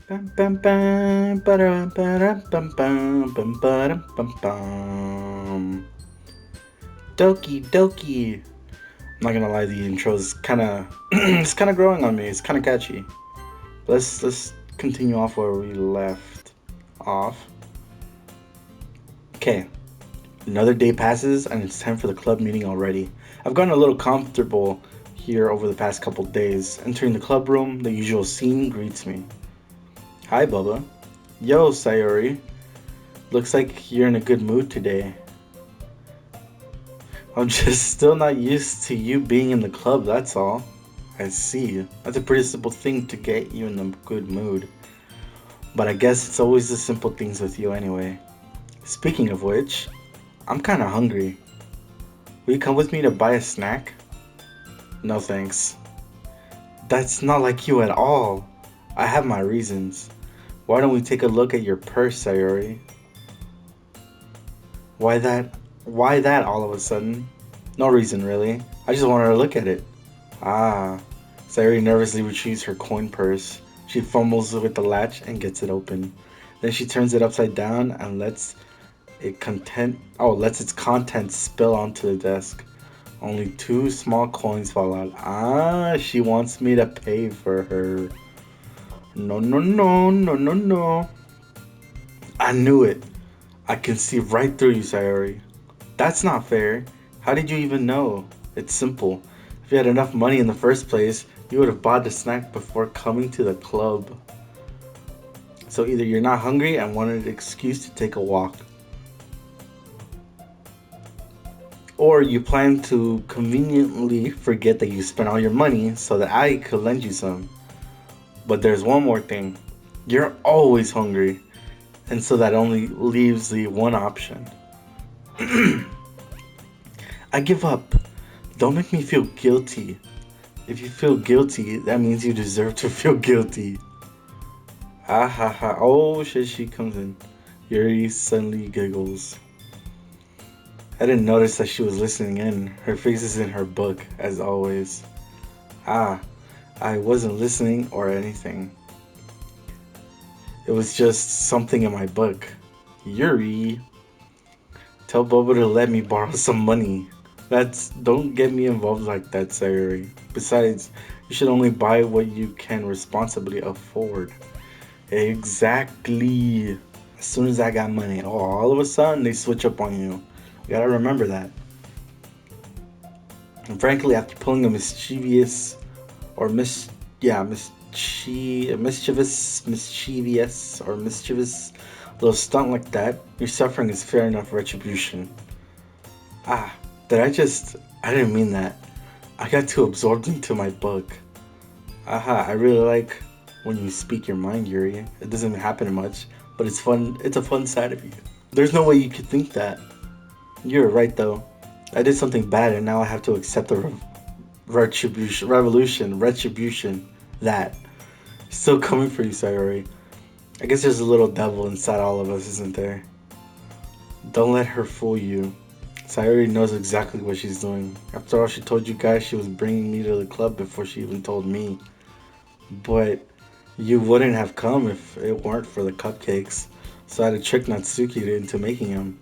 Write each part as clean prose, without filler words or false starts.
Bam, bam, bam, ba-dum, ba-dum, bum, bum, bum, ba-dum, bum, bum. Doki doki. I'm not gonna lie, the intro is kind of it's kind of growing on me. It's kind of catchy. Let's continue off where we left off. Okay, another day passes and it's time for the club meeting already. I've gotten a little comfortable here over the past couple days. Entering the club room, the usual scene greets me. Hi, Bubba. Yo, Sayori. Looks like you're in a good mood today. I'm just still not used to you being in the club, that's all. I see. That's a pretty simple thing to get you in a good mood. But I guess it's always the simple things with you anyway. Speaking of which, I'm kinda hungry. Will you come with me to buy a snack? No thanks. That's not like you at all. I have my reasons. Why don't we take a look at your purse, Sayori? Why that? Why that all of a sudden? No reason really. I just wanted to look at it. Ah. Sayori nervously retrieves her coin purse. She fumbles with the latch and gets it open. Then she turns it upside down and lets its contents spill onto the desk. Only two small coins fall out. Ah, she wants me to pay for her. No, no, no, no, no, no. I knew it. I can see right through you, Sayori. That's not fair. How did you even know? It's simple. If you had enough money in the first place, you would have bought the snack before coming to the club. So either you're not hungry and wanted an excuse to take a walk, or you plan to conveniently forget that you spent all your money so that I could lend you some. But there's one more thing. You're always hungry, and so that only leaves the one option. I give up. Don't make me feel guilty. If you feel guilty, that means you deserve to feel guilty. Ha ha ha. Oh shit, she comes in. Yuri suddenly giggles. I didn't notice that she was listening in. Her face is in her book, as always. Ah, I wasn't listening or anything. It was just something in my book. Yuri, tell Bobo to let me borrow some money. Don't get me involved like that, Sayuri. Besides, you should only buy what you can responsibly afford. Exactly. As soon as I got money, oh, all of a sudden they switch up on you. You gotta remember that. And frankly, after pulling a mischievous or mis yeah mischievous little stunt like that, your suffering is fair enough retribution. Ah, did I just? I didn't mean that. I got too absorbed into my book. Aha, I really like when you speak your mind, Yuri. It doesn't happen much, but it's fun. It's a fun side of you. There's no way you could think that. You're right though. I did something bad and now I have to accept the retribution. That. Still coming for you, Sayori. I guess there's a little devil inside all of us, isn't there? Don't let her fool you. Sayori knows exactly what she's doing. After all, she told you guys she was bringing me to the club before she even told me. But you wouldn't have come if it weren't for the cupcakes. So I had to trick Natsuki into making them.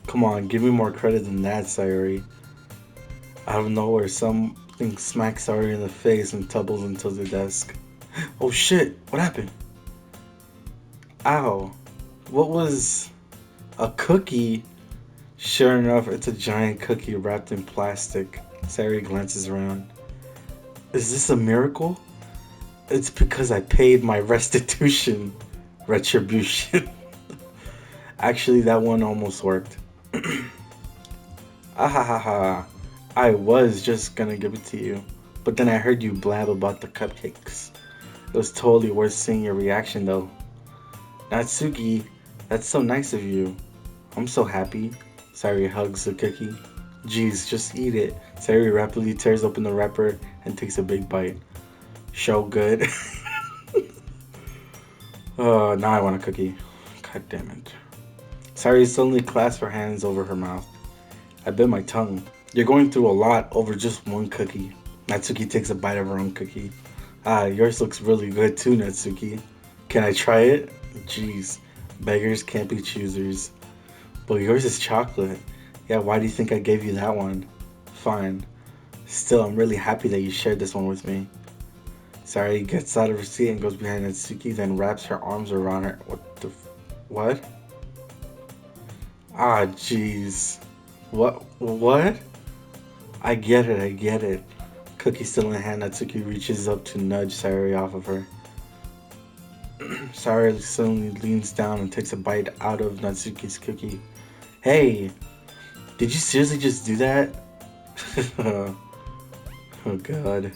Come on, give me more credit than that, Sayori. Out of nowhere, something smacks Sayori in the face and tumbles into the desk. Oh shit, what happened? Ow. What was a cookie? Sure enough, it's a giant cookie wrapped in plastic. Sayori glances around. Is this a miracle? It's because I paid my restitution. Retribution. Actually, that one almost worked. Ahahaha. I was just gonna give it to you. But then I heard you blab about the cupcakes. It was totally worth seeing your reaction though. Natsuki, that's so nice of you. I'm so happy. Sayori hugs the cookie. Geez, just eat it. Sayori rapidly tears open the wrapper and takes a big bite. So good. Oh, now I want a cookie. God damn it. Sayori suddenly clasps her hands over her mouth. I bit my tongue. You're going through a lot over just one cookie. Natsuki takes a bite of her own cookie. Ah, yours looks really good too, Natsuki. Can I try it? Jeez, beggars can't be choosers. But yours is chocolate. Yeah, why do you think I gave you that one? Fine. Still, I'm really happy that you shared this one with me. Sari gets out of her seat and goes behind Natsuki, then wraps her arms around her. What? Ah, jeez. What? I get it, I get it. Cookie still in hand, Natsuki reaches up to nudge Sayori off of her. Sayori suddenly leans down and takes a bite out of Natsuki's cookie. Hey, did you seriously just do that? Oh god.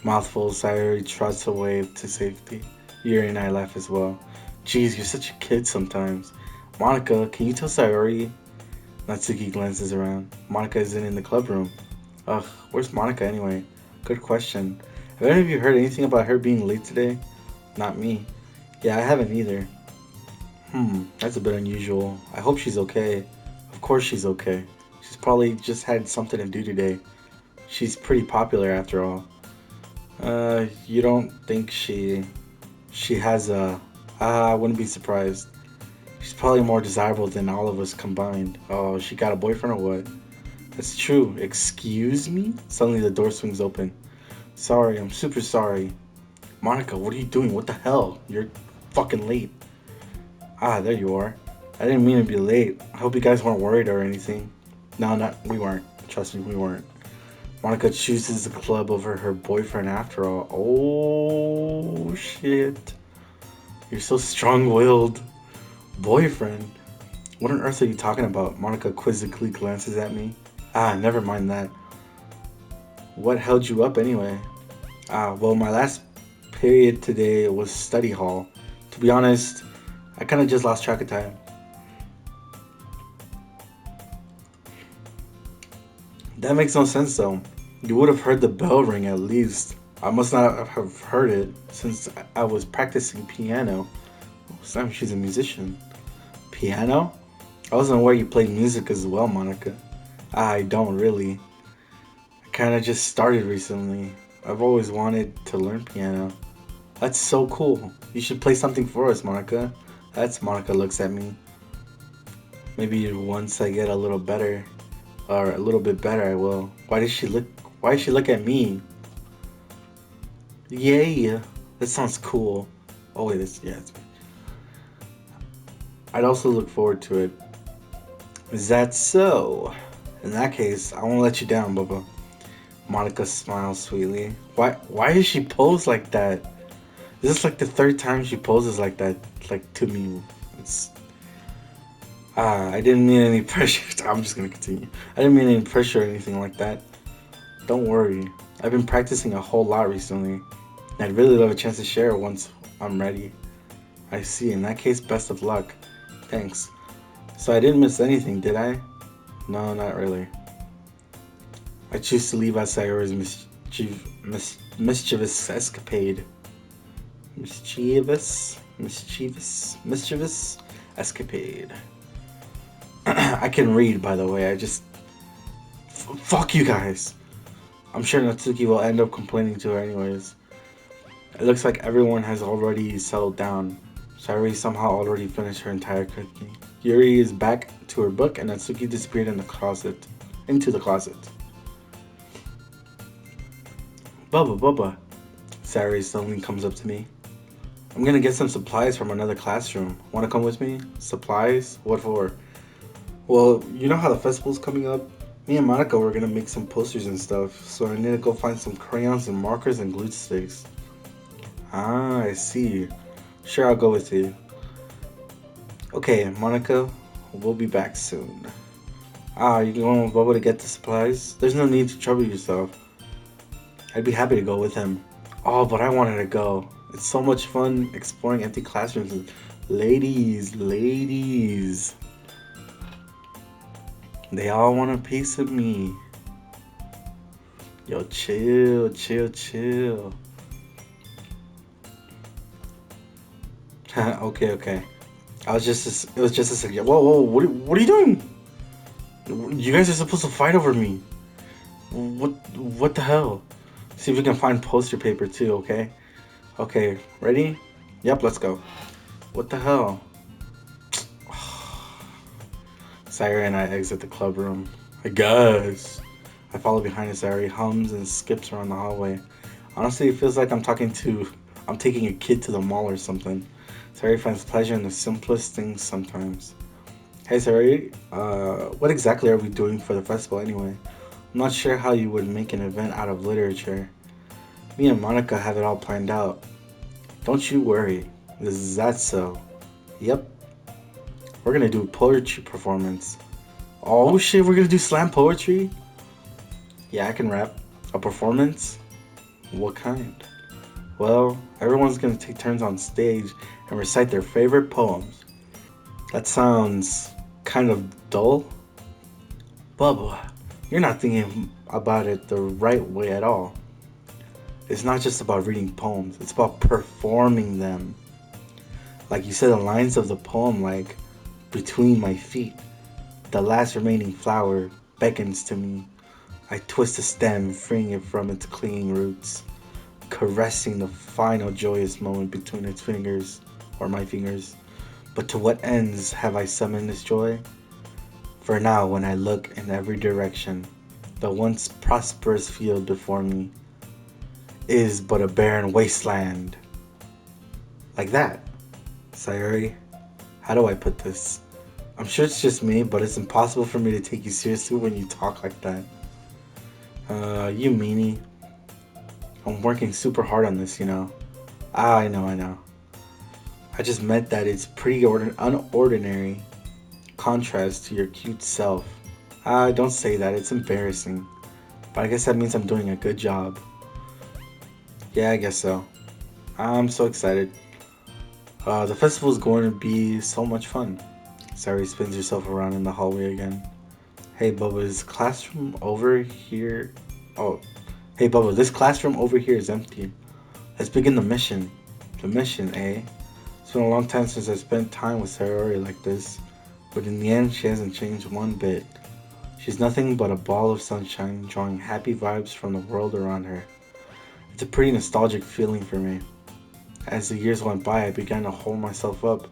Mouthful, Sayori trots away to safety. Yuri and I laugh as well. Jeez, you're such a kid sometimes. Monica, can you tell Sayori? Natsuki glances around. Monica isn't in the club room. Ugh, where's Monica anyway? Good question. Have any of you heard anything about her being late today? Not me. Yeah, I haven't either. That's a bit unusual. I hope she's okay. Of course she's okay. She's probably just had something to do today. She's pretty popular after all. You don't think she has a... I wouldn't be surprised. She's probably more desirable than all of us combined. Oh, she got a boyfriend or what? That's true. Excuse me? Suddenly the door swings open. Sorry, I'm super sorry. Monica, what are you doing? What the hell? You're fucking late. Ah, there you are. I didn't mean to be late. I hope you guys weren't worried or anything. No, we weren't. Trust me, we weren't. Monica chooses the club over her boyfriend after all. Oh, shit. You're so strong-willed. Boyfriend? What on earth are you talking about? Monica quizzically glances at me. Ah, never mind that. What held you up anyway? Well, my last period today was study hall. To be honest, I kind of just lost track of time. That makes no sense though. You would have heard the bell ring at least. I must not have heard it since I was practicing piano. Oh, Sam, she's a musician. Piano? I wasn't aware you played music as well, Monica. I don't really. I kinda just started recently. I've always wanted to learn piano. That's so cool. You should play something for us, Monica. That's Monica looks at me. Maybe once I get a little better, or a little bit better, I will. Why does she look at me? Yay! That sounds cool. Oh wait, it's. I'd also look forward to it. Is that so? In that case, I won't let you down, Bubba. Monica smiles sweetly. Why is she posed like that? This is like the third time she poses like that, like to me. It's I didn't mean any pressure. I'm just gonna continue. I didn't mean any pressure or anything like that. Don't worry. I've been practicing a whole lot recently. And I'd really love a chance to share it once I'm ready. I see. In that case, best of luck. Thanks. So I didn't miss anything, did I? No, not really. I choose to leave out Sayori's mischievous escapade. Mischievous escapade. I can read, by the way. I just... Fuck you guys. I'm sure Natsuki will end up complaining to her anyways. It looks like everyone has already settled down. Sayori somehow already finished her entire cooking. Yuri is back to her book and Natsuki disappeared into the closet. Bubba. Sayori suddenly comes up to me. I'm gonna get some supplies from another classroom. Wanna come with me? Supplies? What for? Well, you know how the festival's coming up? Me and Monica were gonna make some posters and stuff, so I need to go find some crayons and markers and glue sticks. Ah, I see. Sure, I'll go with you. Okay, Monica, we'll be back soon. You going with Bubba to get the supplies? There's no need to trouble yourself. I'd be happy to go with him. Oh, but I wanted to go. It's so much fun exploring empty classrooms with ladies. They all want a piece of me. Yo, chill. Okay. It was just a suggestion. Whoa, what are you doing? You guys are supposed to fight over me. What the hell? See if we can find poster paper too, okay? Okay, ready? Yep, let's go. What the hell? Sayuri and I exit the club room. I guess. I follow behind as Sayuri hums and skips around the hallway. Honestly, it feels like I'm taking a kid to the mall or something. Sayuri finds pleasure in the simplest things sometimes. Hey Sayuri, what exactly are we doing for the festival anyway? I'm not sure how you would make an event out of literature. Me and Monica have it all planned out. Don't you worry. Is that so? Yep, we're gonna do a poetry performance. Oh shit, we're gonna do slam poetry? Yeah, I can rap. A performance? What kind? Well, everyone's gonna take turns on stage and recite their favorite poems. That sounds kind of dull. Bubba, you're not thinking about it the right way at all. It's not just about reading poems, it's about performing them. Like you said, the lines of the poem, like, between my feet, the last remaining flower beckons to me. I twist the stem, freeing it from its clinging roots, caressing the final joyous moment between its fingers, or my fingers. But to what ends have I summoned this joy? For now, when I look in every direction, the once prosperous field before me is but a barren wasteland. Like that. Sayuri, how do I put this? I'm sure it's just me, but it's impossible for me to take you seriously when you talk like that. You meanie. I'm working super hard on this, you know. Ah, I know. I just meant that it's pretty unordinary contrast to your cute self. Ah, don't say that, it's embarrassing. But I guess that means I'm doing a good job. Yeah, I guess so. I'm so excited. The festival is going to be so much fun. Sari spins herself around in the hallway again. Hey Bubba, is classroom over here? Oh, hey Bubba, this classroom over here is empty. Let's begin the mission. The mission, eh? It's been a long time since I spent time with Sayori like this, but in the end, she hasn't changed one bit. She's nothing but a ball of sunshine, drawing happy vibes from the world around her. It's a pretty nostalgic feeling for me. As the years went by, I began to hold myself up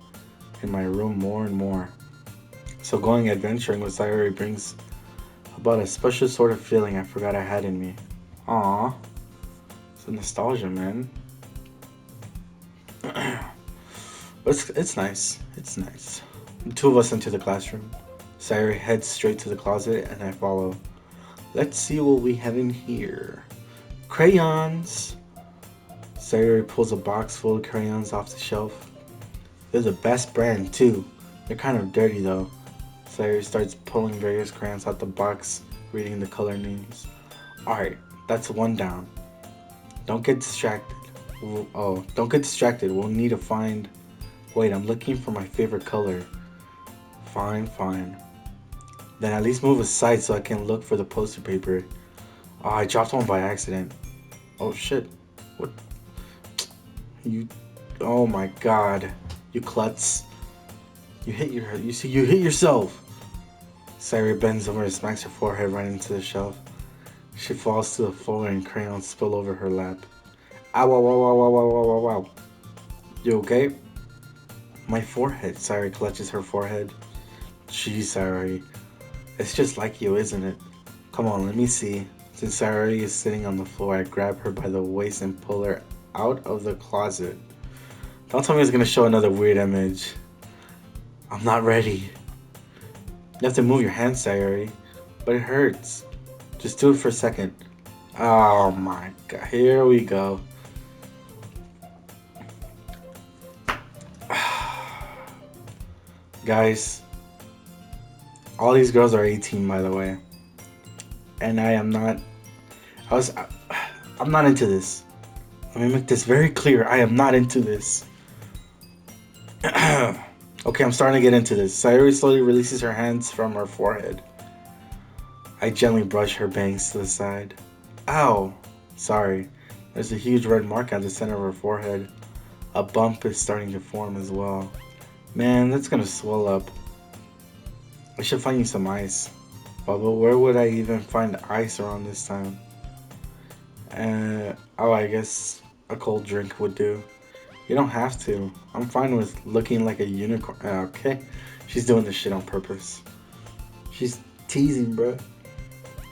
in my room more and more. So going adventuring with Sayori brings about a special sort of feeling I forgot I had in me. Aww, it's a nostalgia, man. It's nice. It's nice. The two of us enter the classroom. Sayori heads straight to the closet, and I follow. Let's see what we have in here. Crayons! Sayori pulls a box full of crayons off the shelf. They're the best brand, too. They're kind of dirty, though. Sayori starts pulling various crayons out the box, reading the color names. Alright, that's one down. Don't get distracted. Don't get distracted. We'll need to find. Wait, I'm looking for my favorite color. Fine. Then at least move aside so I can look for the poster paper. Oh, I dropped one by accident. Oh shit. What? You. Oh my god. You klutz. You hit yourself. Sayuri bends over and smacks her forehead right into the shelf. She falls to the floor and crayons spill over her lap. Ow, ow, ow, ow, ow, ow, ow, ow. You okay? My forehead. Sayuri clutches her forehead. Jeez, Sayuri. It's just like you, isn't it? Come on, let me see. Since Sayuri is sitting on the floor, I grab her by the waist and pull her out of the closet. Don't tell me it's gonna show another weird image. I'm not ready. You have to move your hands, Sayuri. But it hurts. Just do it for a second. Oh my god, here we go. Guys, all these girls are 18, by the way. And I am not. I was. I'm not into this. Let me make this very clear. I am not into this. Okay, I'm starting to get into this. Sayuri slowly releases her hands from her forehead. I gently brush her bangs to the side. Ow! Sorry. There's a huge red mark at the center of her forehead. A bump is starting to form as well. Man, that's gonna swell up. I should find you some ice. But where would I even find ice around this time? I guess a cold drink would do. You don't have to. I'm fine with looking like a unicorn. Okay. She's doing this shit on purpose. She's teasing, bro.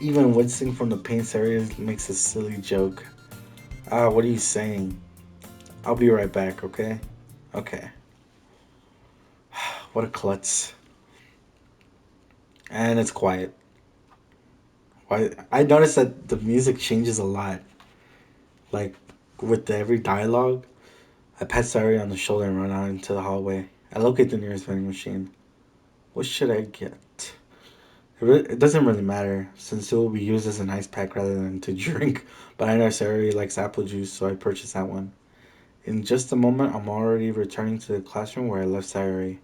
Even wincing from the pain series makes a silly joke. What are you saying? I'll be right back, okay? Okay. What a klutz. And it's quiet. Why? I noticed that the music changes a lot. Like, with every dialogue, I pat Sari on the shoulder and run out into the hallway. I locate the nearest vending machine. What should I get? It doesn't really matter, since it will be used as an ice pack rather than to drink. But I know Sari likes apple juice, so I purchased that one. In just a moment, I'm already returning to the classroom where I left Sari.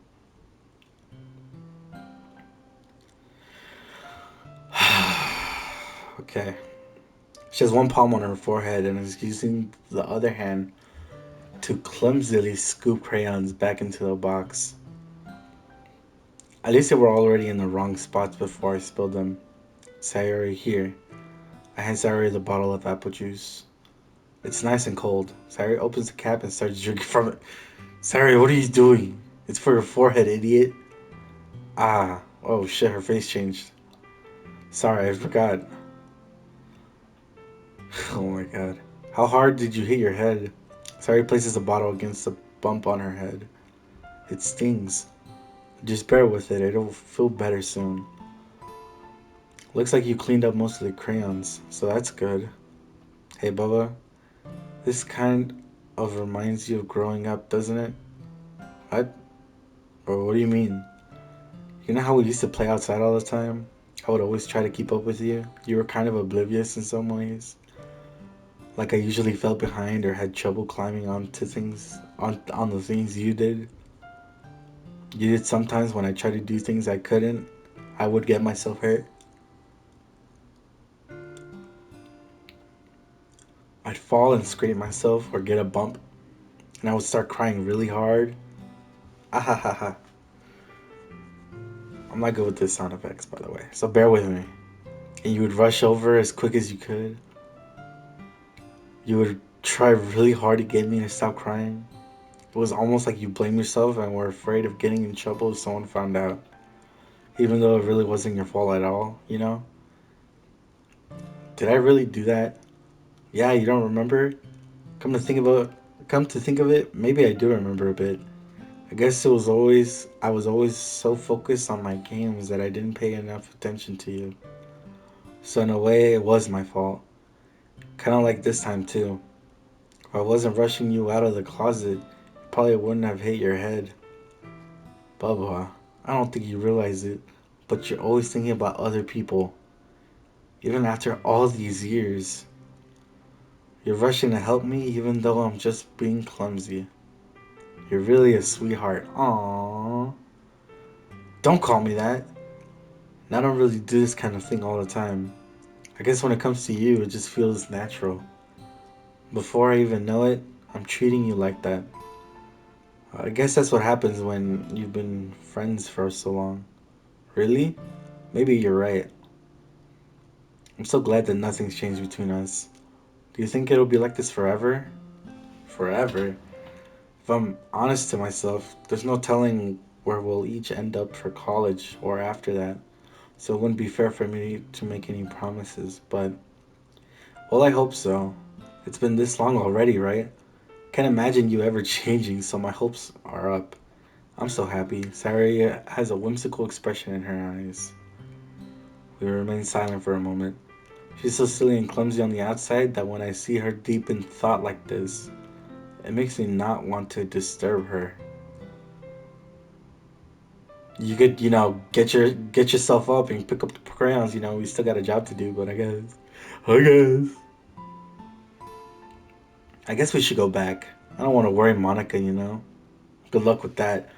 Okay. She has one palm on her forehead and is using the other hand to clumsily scoop crayons back into the box. At least they were already in the wrong spots before I spilled them. Sayori, here. I hand Sayori the bottle of apple juice. It's nice and cold. Sayori opens the cap and starts drinking from it. Sayori, what are you doing? It's for your forehead, idiot. Ah, oh shit, her face changed. Sorry, I forgot. Oh my god. How hard did you hit your head? Sayori places the bottle against the bump on her head. It stings. Just bear with it, it'll feel better soon. Looks like you cleaned up most of the crayons, so that's good. Hey Bubba, this kind of reminds you of growing up, doesn't it? What? Or what do you mean? You know how we used to play outside all the time? I would always try to keep up with you. You were kind of oblivious in some ways. Like I usually fell behind or had trouble climbing onto things on the things you did. You did sometimes when I tried to do things I couldn't. I would get myself hurt. I'd fall and scrape myself or get a bump, and I would start crying really hard. Ah ha ha ha. I'm not good with the sound effects, by the way, so bear with me. And you would rush over as quick as you could. You would try really hard to get me to stop crying. It was almost like you blamed yourself and were afraid of getting in trouble if someone found out. Even though it really wasn't your fault at all, you know? Did I really do that? Yeah, you don't remember? Come to think of it, come to think of it, maybe I do remember a bit. I guess I was always so focused on my games that I didn't pay enough attention to you. So in a way, it was my fault. Kind of like this time too. If I wasn't rushing you out of the closet, you probably wouldn't have hit your head. Bubba, I don't think you realize it, but you're always thinking about other people. Even after all these years, you're rushing to help me even though I'm just being clumsy. You're really a sweetheart. Aww. Don't call me that. I don't really do this kind of thing all the time. I guess when it comes to you, it just feels natural. Before I even know it, I'm treating you like that. I guess that's what happens when you've been friends for so long. Really? Maybe you're right. I'm so glad that nothing's changed between us. Do you think it'll be like this forever? Forever? If I'm honest to myself, there's no telling where we'll each end up for college or after that. So it wouldn't be fair for me to make any promises, but well, I hope so. It's been this long already, right? Can't imagine you ever changing, so my hopes are up. I'm so happy. Sari has a whimsical expression in her eyes. We remain silent for a moment. She's so silly and clumsy on the outside that when I see her deep in thought like this, it makes me not want to disturb her. You could, get yourself up and pick up the crayons. We still got a job to do, but I guess we should go back. I don't want to worry Monica. Good luck with that.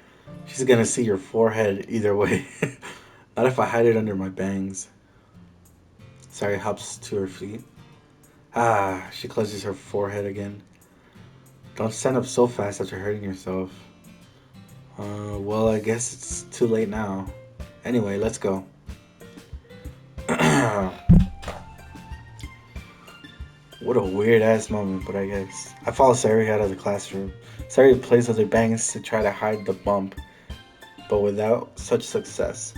She's gonna see your forehead either way. Not if I hide it under my bangs. Sari hops to her feet. Ah, she clutches her forehead again. Don't stand up so fast after hurting yourself. Well, I guess it's too late now. Anyway, let's go. What a weird ass moment, but I guess. I follow Sayori out of the classroom. Sayori plays with her bangs to try to hide the bump, but without such success.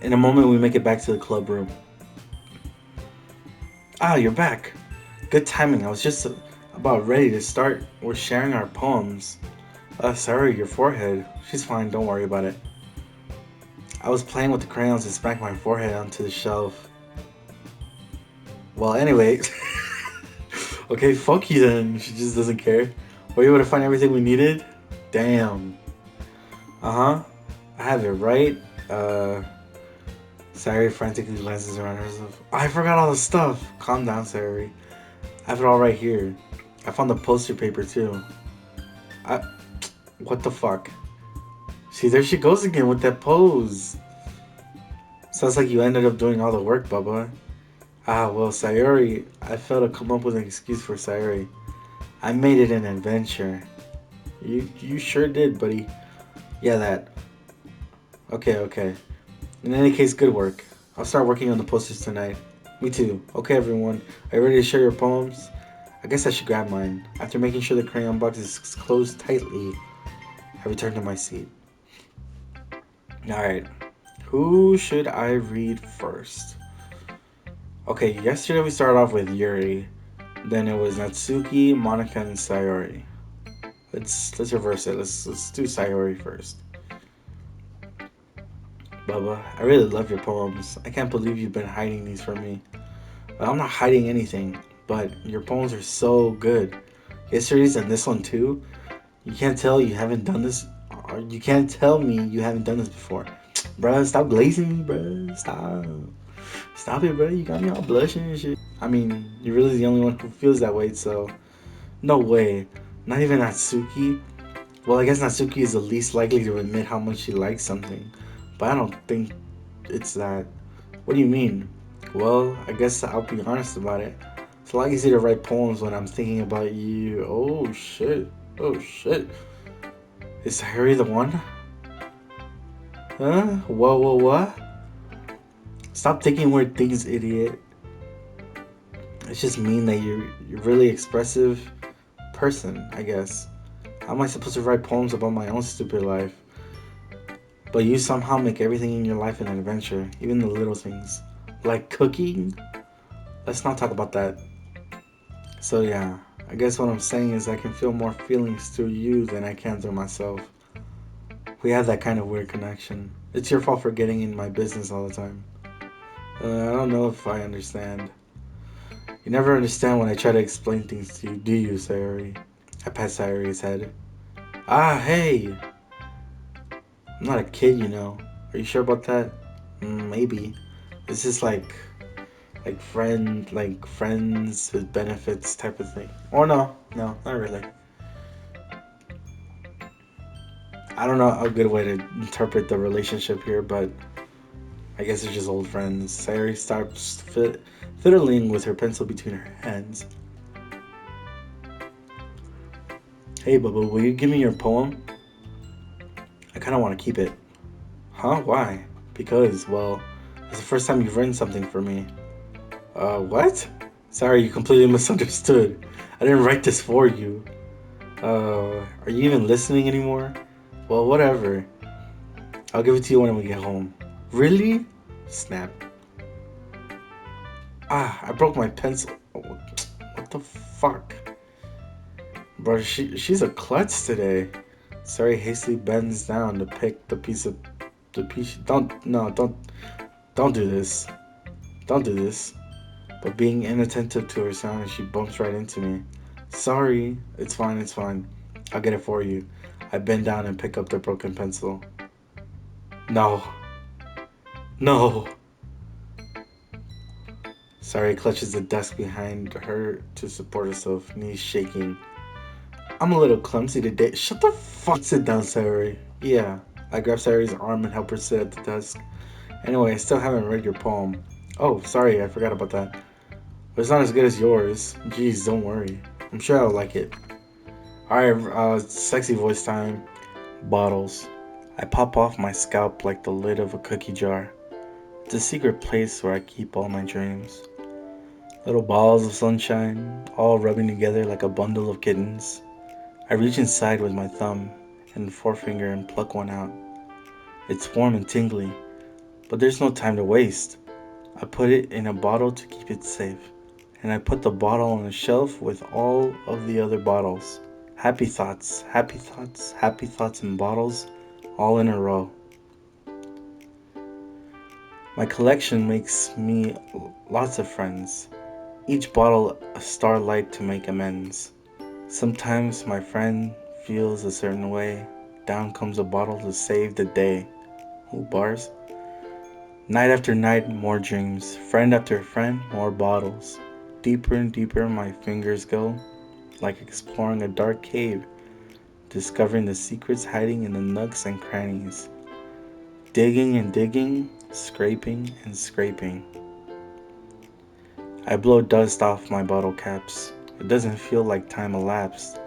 In a moment, we make it back to the club room. Ah, you're back. Good timing. I was just about ready to start. We're sharing our poems. Sorry, your forehead. She's fine, don't worry about it. I was playing with the crayons and smacked my forehead onto the shelf. Well, anyway. Okay, fuck you then. She just doesn't care. Were you able to find everything we needed? Damn. Uh-huh. I have it right. Sayori frantically glances around herself. I forgot all the stuff. Calm down, Sayori. I have it all right here. I found the poster paper too. What the fuck? See, there she goes again with that pose. Sounds like you ended up doing all the work, Bubba. Ah, well, Sayori, I failed to come up with an excuse for Sayori. I made it an adventure. You sure did, buddy. Yeah, that. Okay. In any case, good work. I'll start working on the posters tonight. Me too. Okay, everyone. Are you ready to share your poems? I guess I should grab mine. After making sure the crayon box is closed tightly, I return to my seat. Alright. Who should I read first? Okay, yesterday we started off with Yuri. Then it was Natsuki, Monica, and Sayori. Let's reverse it. Let's do Sayori first. Bubba, I really love your poems. I can't believe you've been hiding these from me. I'm not hiding anything, but your poems are so good. Yesterday's and this one too. You can't tell you haven't done this. Or you can't tell me you haven't done this before. Bruh, stop glazing me, bruh. Stop it, bruh. You got me all blushing and shit. I mean, you're really the only one who feels that way, so no way. Not even Natsuki. Well, I guess Natsuki is the least likely to admit how much she likes something, but I don't think it's that. What do you mean? Well, I guess I'll be honest about it. It's a lot easier to write poems when I'm thinking about you. Oh shit. Is Harry the one? Huh? What? Stop thinking weird things, idiot. It's just mean that you're really expressive person, I guess. How am I supposed to write poems about my own stupid life? But you somehow make everything in your life an adventure, even the little things. Like cooking? Let's not talk about that. So yeah, I guess what I'm saying is I can feel more feelings through you than I can through myself. We have that kind of weird connection. It's your fault for getting in my business all the time. I don't know if I understand. You never understand when I try to explain things to you, do you, Sayori? I pat Sayori's head. Ah, hey! I'm not a kid, you know. Are you sure about that? Maybe. It's just like friends with benefits type of thing. Or no, not really. I don't know a good way to interpret the relationship here, but I guess they're just old friends. Sayori stops fiddling with her pencil between her hands. Hey, Bubba, will you give me your poem? I kind of want to keep it. Huh? Why? Because, well, it's the first time you've written something for me. What? Sorry, you completely misunderstood. I didn't write this for you. Are you even listening anymore? Well, whatever. I'll give it to you when we get home. Really? Snap. Ah, I broke my pencil. Oh, what the fuck? Bro, she's a klutz today. Sorry, hastily bends down to pick the piece. Don't do this. Don't do this. But being inattentive to her sound, she bumps right into me. Sorry, it's fine. I'll get it for you. I bend down and pick up the broken pencil. No. Sorry clutches the desk behind her to support herself, knees shaking. I'm a little clumsy today. Shut the fuck. Sit down, Sayori. Yeah. I grab Sayori's arm and help her sit at the desk. Anyway, I still haven't read your poem. Oh, sorry, I forgot about that. But it's not as good as yours. Jeez, don't worry. I'm sure I'll like it. Alright, sexy voice time. Bottles. I pop off my scalp like the lid of a cookie jar. It's a secret place where I keep all my dreams. Little balls of sunshine, all rubbing together like a bundle of kittens. I reach inside with my thumb and forefinger and pluck one out. It's warm and tingly, but there's no time to waste. I put it in a bottle to keep it safe, and I put the bottle on a shelf with all of the other bottles. Happy thoughts, happy thoughts, happy thoughts in bottles, all in a row. My collection makes me lots of friends. Each bottle a starlight to make amends. Sometimes my friend feels a certain way. Down comes a bottle to save the day. Ooh, bars. Night after night, more dreams. Friend after friend, more bottles. Deeper and deeper my fingers go, like exploring a dark cave, discovering the secrets hiding in the nooks and crannies. Digging and digging, scraping and scraping. I blow dust off my bottle caps. It doesn't feel like time elapsed.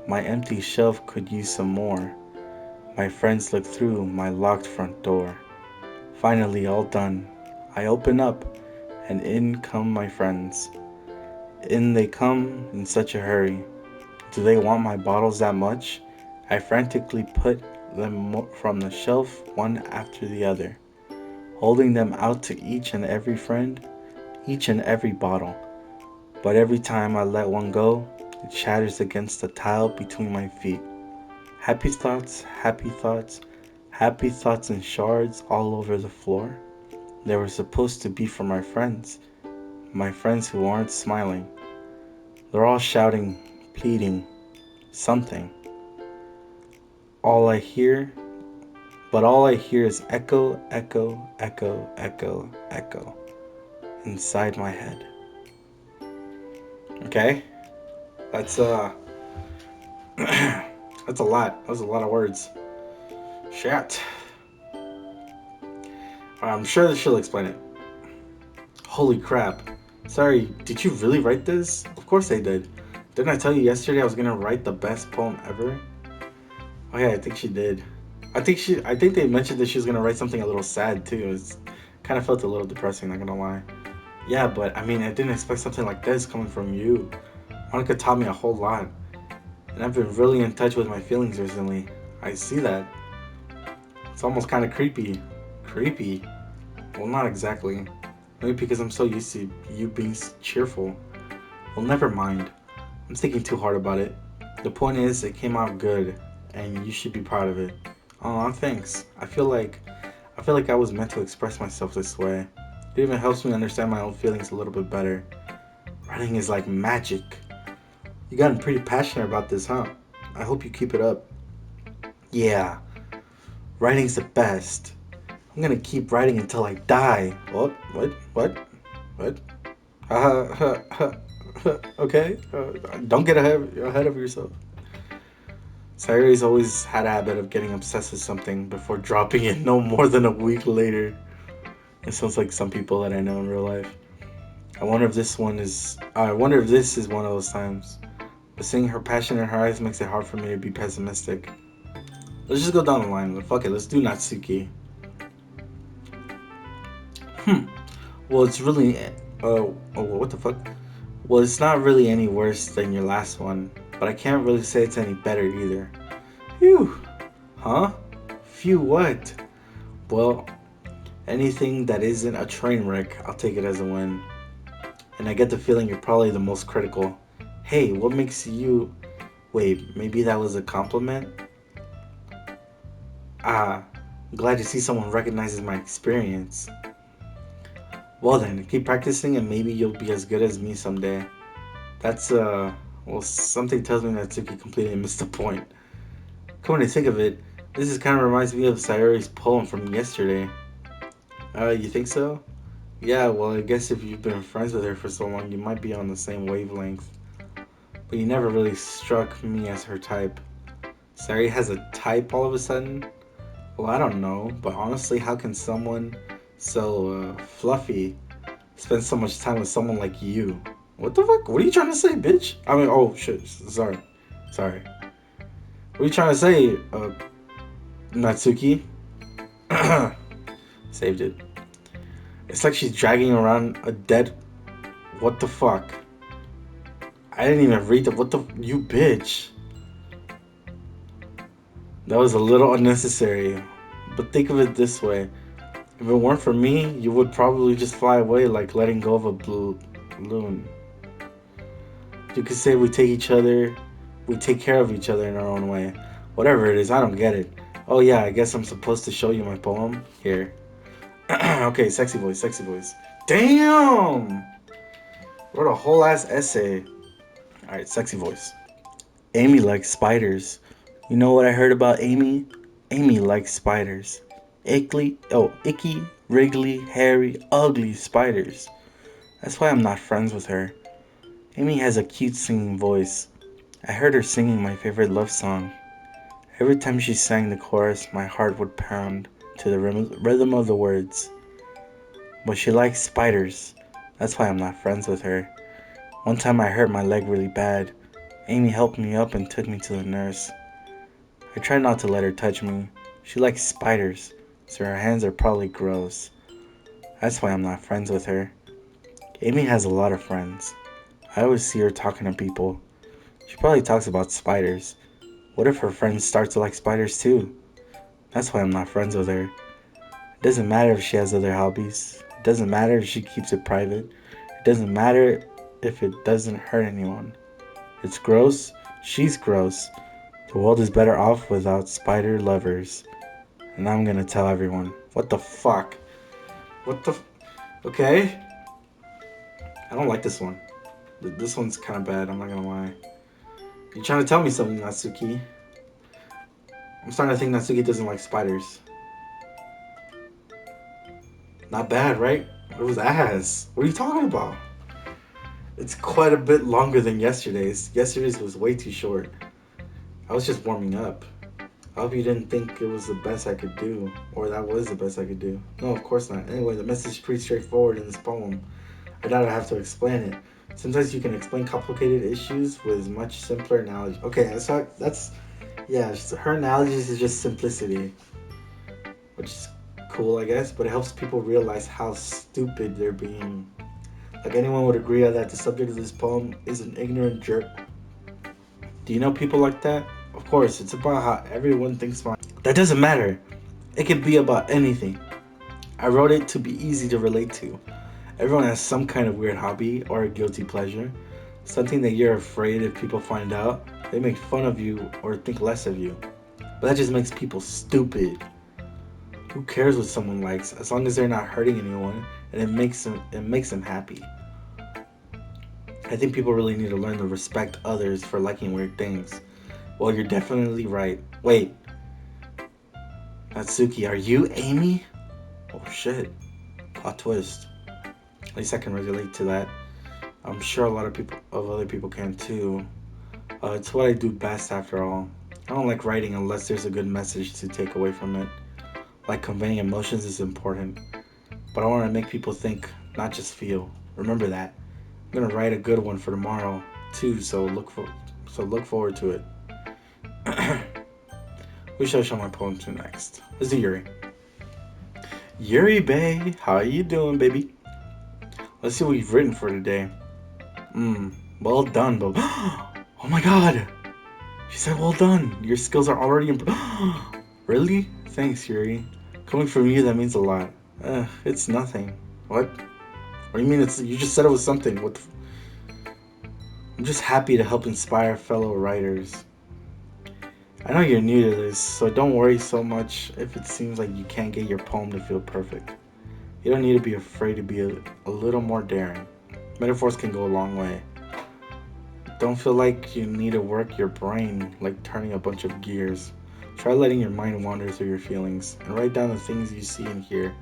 My empty shelf could use some more. My friends look through my locked front door. Finally, all done. I open up, and in come my friends. In they come in such a hurry. Do they want my bottles that much? I frantically put them from the shelf one after the other, holding them out to each and every friend, each and every bottle. But every time I let one go, it shatters against the tile between my feet. Happy thoughts, happy thoughts, happy thoughts in shards all over the floor. They were supposed to be for my friends who aren't smiling. They're all shouting, pleading, something. All I hear, all I hear is echo, echo, echo, echo, echo inside my head. Okay? That's that's a lot. That was a lot of words. Shit. I'm sure this should explain it. Holy crap. Sorry, did you really write this? Of course I did. Didn't I tell you yesterday I was gonna write the best poem ever? Oh yeah, I think she did. I think they mentioned that she was gonna write something a little sad too. It kind of felt a little depressing, not gonna lie. Yeah, but I mean, I didn't expect something like this coming from you. Monica taught me a whole lot, and I've been really in touch with my feelings recently. I see that. It's almost kind of creepy. Creepy? Well, not exactly. Maybe because I'm so used to you being cheerful. Well, never mind. I'm thinking too hard about it. The point is, it came out good, and you should be proud of it. Oh, thanks. I feel like I was meant to express myself this way. It even helps me understand my own feelings a little bit better. Writing is like magic. You gotten pretty passionate about this, huh? I hope you keep it up. Yeah, writing's the best. I'm gonna keep writing until I die. What? What? What? What? Okay. Don't get ahead of yourself. Sayuri's always had a habit of getting obsessed with something before dropping it no more than a week later. It sounds like some people that I know in real life. I wonder if this is one of those times. But seeing her passion in her eyes makes it hard for me to be pessimistic. Let's just go down the line. Fuck it. Let's do Natsuki. Well, it's really. What the fuck? Well, it's not really any worse than your last one, but I can't really say it's any better either. Phew. Huh? Phew what? Well, anything that isn't a train wreck, I'll take it as a win. And I get the feeling you're probably the most critical. Hey, what makes you. Wait, maybe that was a compliment? Ah, I'm glad to see someone recognizes my experience. Well then, keep practicing and maybe you'll be as good as me someday. That's, well, something tells me that Tsuki completely missed the point. Come to think of it, this is kind of reminds me of Sayori's poem from yesterday. You think so? Yeah, well, I guess if you've been friends with her for so long, you might be on the same wavelength. But you never really struck me as her type. Sayori has a type all of a sudden? Well, I don't know, but honestly, how can someone so fluffy spend so much time with someone like you? What the fuck? What are you trying to say, bitch? I mean, oh shit, sorry. Sorry. What are you trying to say, Natsuki? Saved it. It's like she's dragging around a dead. What the fuck? I didn't even read the. What the. You bitch. That was a little unnecessary. But think of it this way: if it weren't for me, you would probably just fly away like letting go of a balloon. You could say we take care of each other in our own way. Whatever it is, I don't get it. Oh yeah, I guess I'm supposed to show you my poem? Here. Okay, sexy voice, sexy voice. Damn! Wrote a whole ass essay. Alright, sexy voice. Amy likes spiders. You know what I heard about Amy? Amy likes spiders. Icky, wriggly, hairy, ugly spiders. That's why I'm not friends with her. Amy has a cute singing voice. I heard her singing my favorite love song. Every time she sang the chorus, my heart would pound to the rhythm of the words. But she likes spiders. That's why I'm not friends with her. One time I hurt my leg really bad. Amy helped me up and took me to the nurse. I tried not to let her touch me. She likes spiders, so her hands are probably gross. That's why I'm not friends with her. Amy has a lot of friends. I always see her talking to people. She probably talks about spiders. What if her friends start to like spiders too? That's why I'm not friends with her. It doesn't matter if she has other hobbies. It doesn't matter if she keeps it private. It doesn't matter if it doesn't hurt anyone. It's gross. She's gross. The world is better off without spider lovers. And I'm gonna tell everyone. What the fuck? What the. Okay. I don't like this one. This one's kind of bad, I'm not gonna lie. You're trying to tell me something, Natsuki. I'm starting to think Natsuki doesn't like spiders. Not bad, right? It was ass. What are you talking about? It's quite a bit longer than yesterday's. Yesterday's was way too short. I was just warming up. I hope you didn't think it was the best I could do, or that was the best I could do. No, of course not. Anyway, the message is pretty straightforward in this poem. I doubt I have to explain it. Sometimes you can explain complicated issues with much simpler analogy. Okay, so that's yeah. Her analogies is just simplicity, which is cool, I guess. But it helps people realize how stupid they're being. Like anyone would agree that the subject of this poem is an ignorant jerk. Do you know people like that? Of course, it's about how everyone thinks smart. That doesn't matter. It could be about anything. I wrote it to be easy to relate to. Everyone has some kind of weird hobby or a guilty pleasure. Something that you're afraid if people find out, they make fun of you or think less of you. But that just makes people stupid. Who cares what someone likes as long as they're not hurting anyone and it makes them happy. I think people really need to learn to respect others for liking weird things. Well, you're definitely right. Wait, Natsuki, are you Amy? Oh shit. Plot twist. At least I can relate to that. I'm sure a lot of other people can too. It's what I do best after all. I don't like writing unless there's a good message to take away from it. Like conveying emotions is important, but I want to make people think, not just feel. Remember that. I'm gonna write a good one for tomorrow too, so look forward to it. Who should I show my poem to next? Let's do Yuri. Yuri Bay, how are you doing, baby? Let's see what you've written for today. Well done, Bo. Oh my god! She said, well done. Your skills are already improved. Really? Thanks, Yuri. Coming from you, that means a lot. It's nothing. What? What do you mean you just said it was something? I'm just happy to help inspire fellow writers. I know you're new to this, so don't worry so much if it seems like you can't get your poem to feel perfect. You don't need to be afraid to be a little more daring. Metaphors can go a long way. Don't feel like you need to work your brain like turning a bunch of gears. Try letting your mind wander through your feelings and write down the things you see and hear.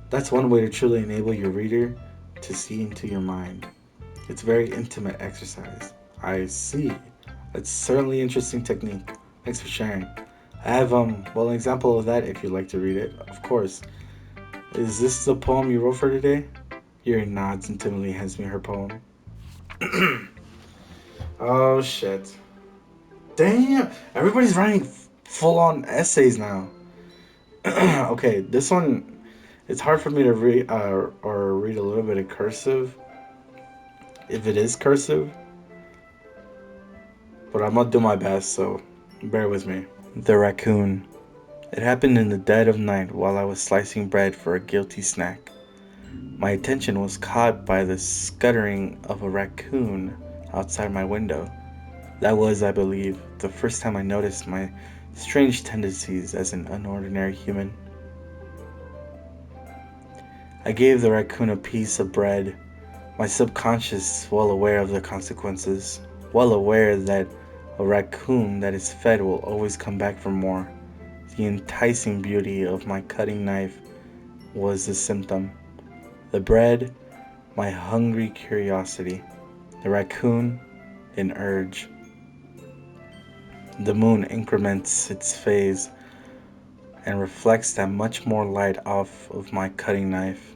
That's one way to truly enable your reader to see into your mind. It's a very intimate exercise. I see. It's certainly interesting technique. Thanks for sharing. I have an example of that if you'd like to read it. Of course. Is this the poem you wrote for today? Yuri nods and timidly hands me her poem. Oh shit. Damn! Everybody's writing full on essays now. Okay, this one, it's hard for me to read or read a little bit of cursive. if it is cursive, but I'm gonna do my best, so bear with me. The raccoon. It happened in the dead of night while I was slicing bread for a guilty snack. My attention was caught by the scuttering of a raccoon outside my window. That was, I believe, the first time I noticed my strange tendencies as an unordinary human. I gave the raccoon a piece of bread, my subconscious well aware of the consequences, well aware that a raccoon that is fed will always come back for more. The enticing beauty of my cutting knife was the symptom. The bread, my hungry curiosity. The raccoon, an urge. The moon increments its phase and reflects that much more light off of my cutting knife.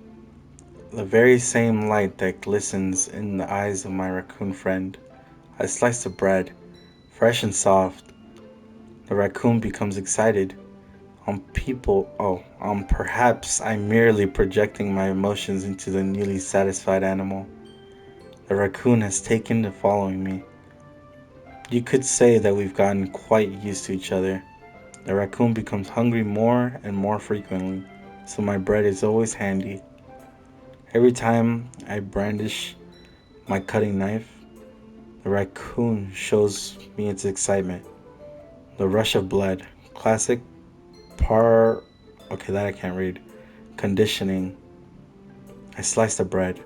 The very same light that glistens in the eyes of my raccoon friend. I slice the bread, fresh and soft. The raccoon becomes excited. Perhaps I'm merely projecting my emotions into the newly satisfied animal. The raccoon has taken to following me. You could say that we've gotten quite used to each other. The raccoon becomes hungry more and more frequently, so my bread is always handy. Every time I brandish my cutting knife, the raccoon shows me its excitement. The rush of blood. Classic par. Okay, that I can't read. Conditioning. I slice the bread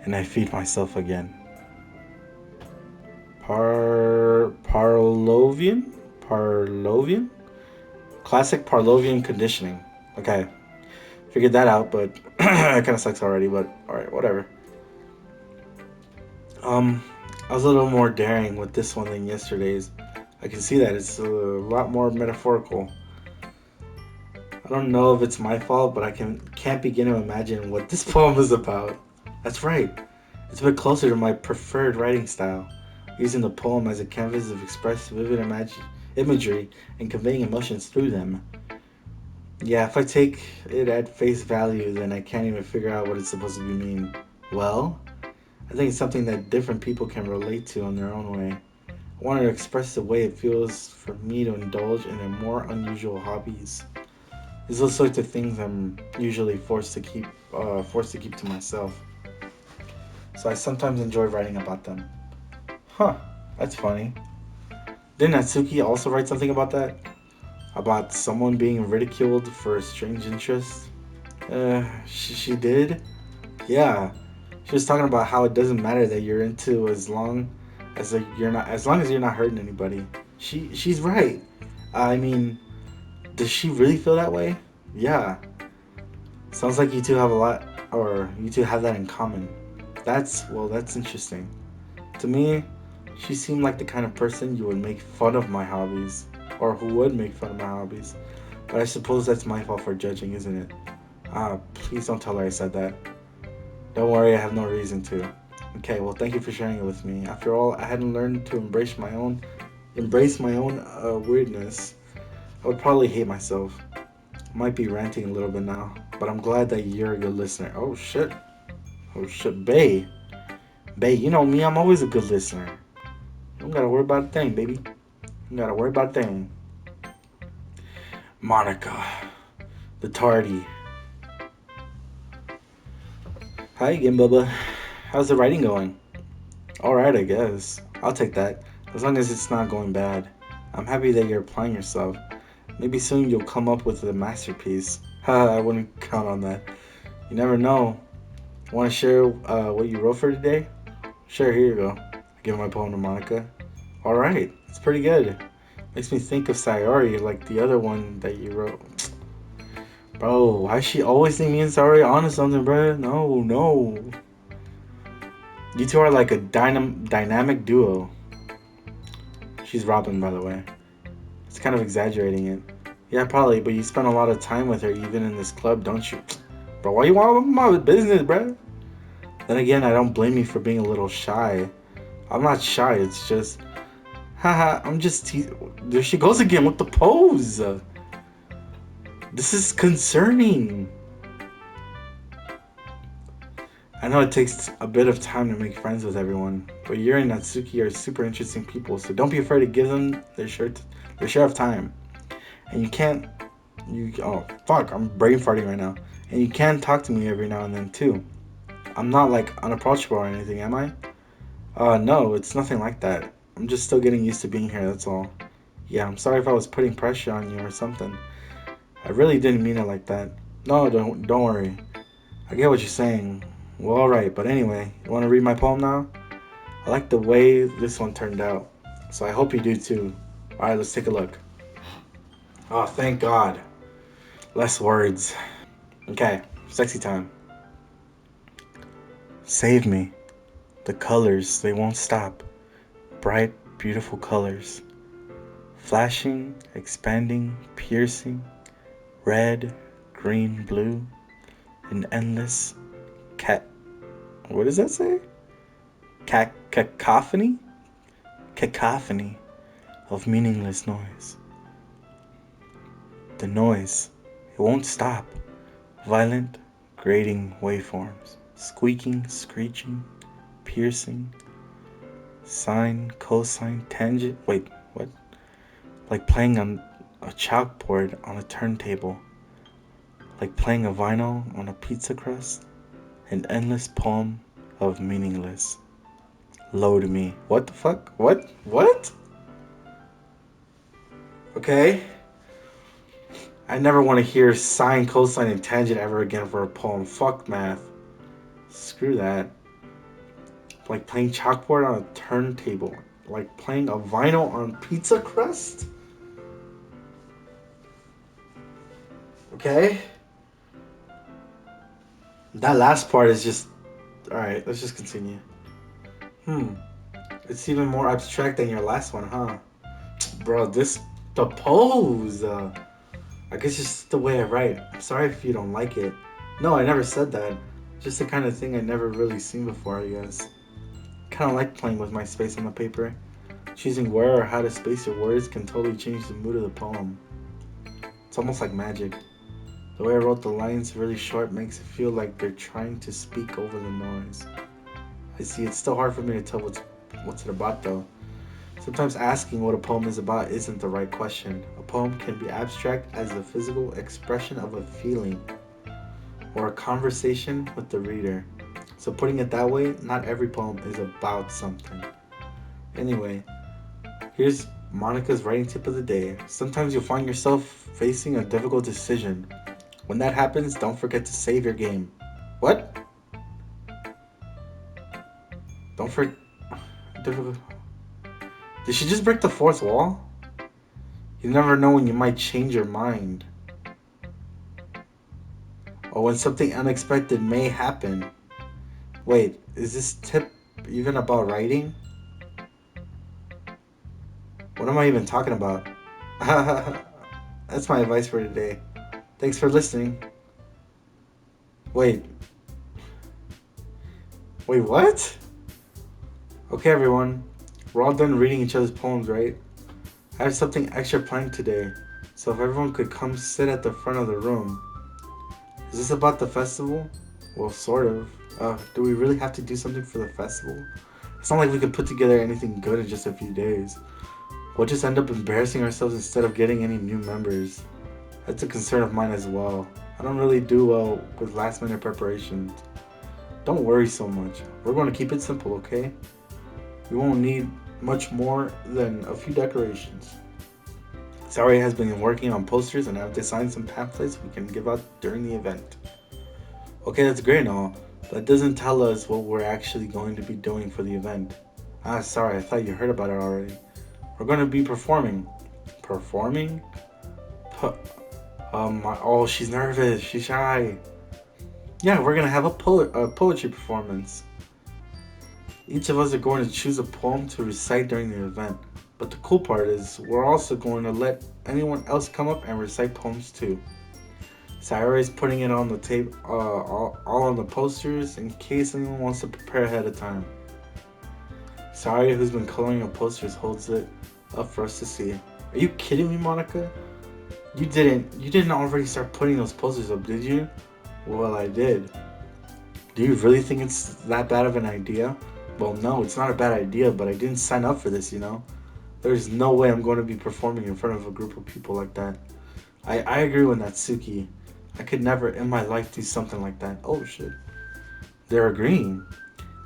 and I feed myself again. Parlovian? Parlovian? Classic Parlovian conditioning. Okay, figured that out, but it kind of sucks already, but alright, whatever. Um, I was a little more daring with this one than yesterday's. I can see that it's a lot more metaphorical. I don't know if it's my fault, but can't begin to imagine what this poem is about. That's right. It's a bit closer to my preferred writing style, using the poem as a canvas of express vivid imagery and conveying emotions through them. Yeah, if I take it at face value, then I can't even figure out what it's supposed to be mean. Well, I think it's something that different people can relate to in their own way. I wanted to express the way it feels for me to indulge in a more unusual hobbies. These are the sorts of things I'm usually forced to keep to myself. So I sometimes enjoy writing about them. Huh, that's funny. Didn't Natsuki also write something about that? About someone being ridiculed for a strange interest? She did? Yeah. She was talking about how it doesn't matter that you're into as long as you're not hurting anybody. She's right. I mean, does she really feel that way? Yeah. Sounds like you two have that in common. That's interesting. To me, she seemed like the kind of person you would make fun of my hobbies, or who would make fun of my hobbies. But I suppose that's my fault for judging, isn't it? Please don't tell her I said that. Don't worry, I have no reason to. Okay, well, thank you for sharing it with me. After all, I hadn't learned to embrace my own weirdness. I would probably hate myself. I might be ranting a little bit now, but I'm glad that you're a good listener. Oh shit. Oh shit, Bae, you know me, I'm always a good listener. You don't gotta worry about a thing, baby. You don't gotta worry about a thing. Monica, the tardy. Hi again, Bubba. How's the writing going? Alright, I guess. I'll take that. As long as it's not going bad. I'm happy that you're applying yourself. Maybe soon you'll come up with a masterpiece. Haha, I wouldn't count on that. You never know. Want to share what you wrote for today? Sure, here you go. I give my poem to Monica. Alright, it's pretty good. Makes me think of Sayori, like the other one that you wrote. Bro, why she always think me and Sayori onto something, bro? No, no. You two are like a dynamic duo. She's Robin, by the way. It's kind of exaggerating it. Yeah, probably, but you spend a lot of time with her even in this club, don't you? Bro, why you want my business, bro? Then again, I don't blame you for being a little shy. I'm not shy, it's just... Haha, I'm just there she goes again with the pose! This is concerning. I know it takes a bit of time to make friends with everyone, but Yuri and Natsuki are super interesting people, so don't be afraid to give them their share of time. And you can't, oh fuck, I'm brain farting right now. And you can talk to me every now and then too. I'm not like unapproachable or anything, am I? No, it's nothing like that. I'm just still getting used to being here, that's all. Yeah, I'm sorry if I was putting pressure on you or something. I really didn't mean it like that. No, don't worry. I get what you're saying. Well, alright, but anyway, you want to read my poem now? I like the way this one turned out, so I hope you do too. Alright, let's take a look. Oh, thank God. Less words. Okay, sexy time. Save me. The colors, they won't stop. Bright, beautiful colors. Flashing, expanding, piercing. Red, green, blue. An endless cat. What does that say? Cacophony? Cacophony of meaningless noise. The noise, it won't stop. Violent, grating waveforms. Squeaking, screeching, piercing. Sine, cosine, tangent. Wait, what? Like playing on a chalkboard on a turntable. Like playing a vinyl on a pizza crust. An endless poem of meaningless. Load me. What the fuck? What? What? Okay. I never want to hear sine, cosine, and tangent ever again for a poem. Fuck math. Screw that. Like playing chalkboard on a turntable. Like playing a vinyl on pizza crust? Okay. That last part is just... Alright, let's just continue. It's even more abstract than your last one, huh? Bro, the pose. I guess it's just the way I write. I'm sorry if you don't like it. No, I never said that. Just the kind of thing I never really seen before, I guess. Kind of like playing with my space on the paper. Choosing where or how to space your words can totally change the mood of the poem. It's almost like magic. The way I wrote the lines really short makes it feel like they're trying to speak over the noise. I see, it's still hard for me to tell what's it about though. Sometimes asking what a poem is about isn't the right question. A poem can be abstract as the physical expression of a feeling or a conversation with the reader. So putting it that way, not every poem is about something. Anyway, here's Monica's writing tip of the day. Sometimes you'll find yourself facing a difficult decision. When that happens, don't forget to save your game. What? Don't forget. Difficult. Did she just break the fourth wall? You never know when you might change your mind. Or when something unexpected may happen. Wait, is this tip even about writing? What am I even talking about? That's my advice for today. Thanks for listening. Wait, what? Okay, everyone. We're all done reading each other's poems, right? I have something extra planned today, so if everyone could come sit at the front of the room. Is this about the festival? Well, sort of. Do we really have to do something for the festival? It's not like we could put together anything good in just a few days. We'll just end up embarrassing ourselves instead of getting any new members. That's a concern of mine as well. I don't really do well with last minute preparations. Don't worry so much. We're going to keep it simple, okay? We won't need much more than a few decorations. Sari has been working on posters and I've designed some pamphlets we can give out during the event. Okay, that's great and all, but it doesn't tell us what we're actually going to be doing for the event. Sorry, I thought you heard about it already. We're going to be performing. Performing? Oh, she's nervous. She's shy. Yeah, we're going to have a poetry performance. Each of us are going to choose a poem to recite during the event. But the cool part is, we're also going to let anyone else come up and recite poems too. Sarah is putting it on the tape, all on the posters in case anyone wants to prepare ahead of time. Sarah, who's been coloring the posters, holds it up for us to see. Are you kidding me, Monica? You didn't already start putting those posters up, did you? Well, I did. Do you really think it's that bad of an idea? Well, no, it's not a bad idea, but I didn't sign up for this, you know? There's no way I'm going to be performing in front of a group of people like that. I agree with Natsuki. I could never in my life do something like that. Oh shit. They're agreeing.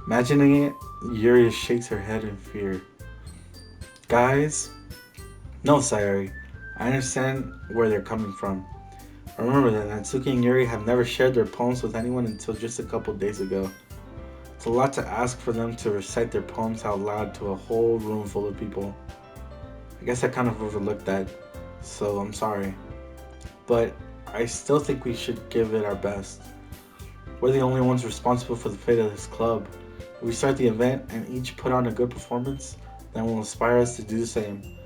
Imagining it, Yuri shakes her head in fear. Guys, no, Sayori. I understand where they're coming from. Remember that Natsuki and Yuri have never shared their poems with anyone until just a couple days ago. It's a lot to ask for them to recite their poems out loud to a whole room full of people. I guess I kind of overlooked that, so I'm sorry. But I still think we should give it our best. We're the only ones responsible for the fate of this club. If we start the event and each put on a good performance, then will inspire us to do the same.